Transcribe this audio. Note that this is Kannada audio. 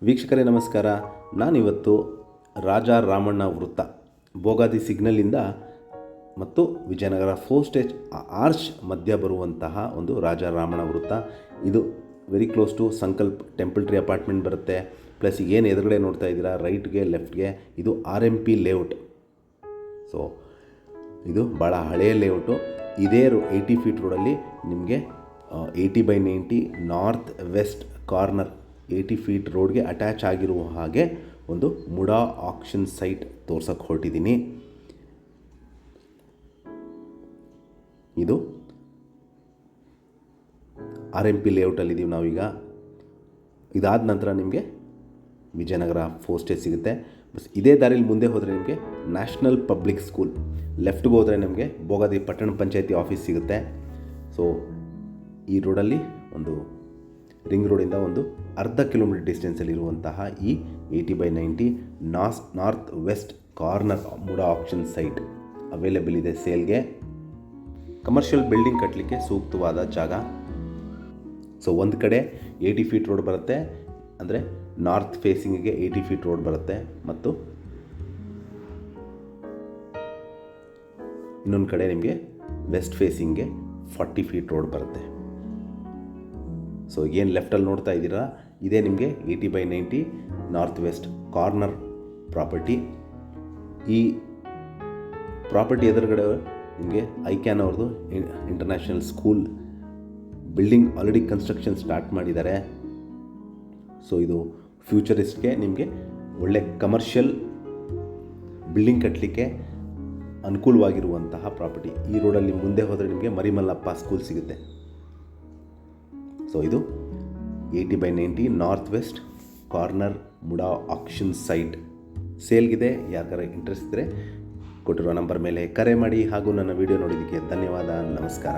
ವೀಕ್ಷಕರೇ ನಮಸ್ಕಾರ. ನಾನಿವತ್ತು ರಾಜಾ ರಾಮಣ್ಣ ವೃತ್ತ ಬೋಗಾದಿ ಸಿಗ್ನಲಿಂದ ಮತ್ತು ವಿಜಯನಗರ 4 ಸ್ಟೇಜ್ ಆರ್ಚ್ ಮಧ್ಯ ಬರುವಂತಹ ಒಂದು ರಾಜಾ ರಾಮಣ್ಣ ವೃತ್ತ. ಇದು ವೆರಿ ಕ್ಲೋಸ್ ಟು ಸಂಕಲ್ಪ ಟೆಂಪಲ್ ಟ್ರೀ ಅಪಾರ್ಟ್ಮೆಂಟ್ ಬರುತ್ತೆ. ಪ್ಲಸ್ ಏನು ಎದುರುಗಡೆ ನೋಡ್ತಾ ಇದ್ದೀರಾ ರೈಟ್ಗೆ ಲೆಫ್ಟ್ಗೆ ಇದು RMP ಲೇಔಟ್. ಸೊ ಇದು ಭಾಳ ಹಳೆಯ ಲೇಔಟು. ಇದೇ 80 ಫೀಟ್ ರೋಡಲ್ಲಿ ನಿಮಗೆ 80/90 ನಾರ್ತ್ ವೆಸ್ಟ್ ಕಾರ್ನರ್ 80 ಫೀಟ್ ರೋಡ್ಗೆ ಅಟ್ಯಾಚ್ ಆಗಿರುವ ಹಾಗೆ ಒಂದು ಮುಡಾ ಆಕ್ಷನ್ ಸೈಟ್ ತೋರ್ಸೋಕ್ಕೆ ಹೊರಟಿದ್ದೀನಿ. ಇದು RMP ಲೇಔಟಲ್ಲಿದ್ದೀವಿ ನಾವೀಗ. ಇದಾದ ನಂತರ ನಿಮಗೆ ವಿಜಯನಗರ 4 ಸ್ಟೇಜ್ ಸಿಗುತ್ತೆ. ಬಸ್ ಇದೇ ದಾರಿಯಲ್ಲಿ ಮುಂದೆ ಹೋದರೆ ನಿಮಗೆ ನ್ಯಾಷನಲ್ ಪಬ್ಲಿಕ್ ಸ್ಕೂಲ್, ಲೆಫ್ಟ್ಗೆ ಹೋದರೆ ನಿಮಗೆ ಬೋಗಾದಿ ಪಟ್ಟಣ ಪಂಚಾಯತಿ ಆಫೀಸ್ ಸಿಗುತ್ತೆ. ಸೊ ಈ ರೋಡಲ್ಲಿ ಒಂದು ರಿಂಗ್ ರೋಡಿಂದ ಒಂದು ಅರ್ಧ ಕಿಲೋಮೀಟರ್ ಡಿಸ್ಟೆನ್ಸಲ್ಲಿರುವಂತಹ ಈ 80/90 north west corner MUDA auction site available ಇದೆ ಸೇಲ್ಗೆ. ಕಮರ್ಷಿಯಲ್ ಬಿಲ್ಡಿಂಗ್ ಕಟ್ಟಲಿಕ್ಕೆ ಸೂಕ್ತವಾದ ಜಾಗ. ಸೊ ಒಂದು ಕಡೆ 80 ಫೀಟ್ ರೋಡ್ ಬರುತ್ತೆ, ಅಂದರೆ ನಾರ್ತ್ ಫೇಸಿಂಗಿಗೆ 80 ಫೀಟ್ ರೋಡ್ ಬರುತ್ತೆ, ಮತ್ತು ಇನ್ನೊಂದು ಕಡೆ ನಿಮಗೆ ವೆಸ್ಟ್ ಫೇಸಿಂಗ್ಗೆ 40 ಫೀಟ್ ರೋಡ್ ಬರುತ್ತೆ. ಸೊ ಏನು ಲೆಫ್ಟಲ್ಲಿ ನೋಡ್ತಾ ಇದ್ದೀರಾ ಇದೇ ನಿಮಗೆ 80/90 ನಾರ್ತ್ ವೆಸ್ಟ್ ಕಾರ್ನರ್ ಪ್ರಾಪರ್ಟಿ. ಈ ಪ್ರಾಪರ್ಟಿ ಎದುರುಗಡೆ ನಿಮಗೆ ಐಕ್ಯಾನ್ ಅವ್ರದ್ದು international school building already construction start ಮಾಡಿದ್ದಾರೆ. ಸೊ ಇದು ಫ್ಯೂಚರಿಸ್ಟ್ಗೆ ನಿಮಗೆ ಒಳ್ಳೆ ಕಮರ್ಷಿಯಲ್ ಬಿಲ್ಡಿಂಗ್ ಕಟ್ಟಲಿಕ್ಕೆ ಅನುಕೂಲವಾಗಿರುವಂತಹ ಪ್ರಾಪರ್ಟಿ. ಈ ರೋಡಲ್ಲಿ ಮುಂದೆ ಹೋದರೆ ನಿಮಗೆ ಮರಿಮಲ್ಲಪ್ಪ ಸ್ಕೂಲ್ ಸಿಗುತ್ತೆ. ಸೊ ಇದು 80/90 north west corner MUDA auction site ಸೇಲ್ಗಿದೆ. ಯಾರಿಗಾರ ಇಂಟ್ರೆಸ್ಟ್ ಇದ್ದರೆ ಕೊಟ್ಟಿರೋ ನಂಬರ್ ಮೇಲೆ ಕರೆ ಮಾಡಿ. ಹಾಗೂ ನನ್ನ ವಿಡಿಯೋ ನೋಡಿದ್ದಕ್ಕೆ ಧನ್ಯವಾದ. ನಮಸ್ಕಾರ.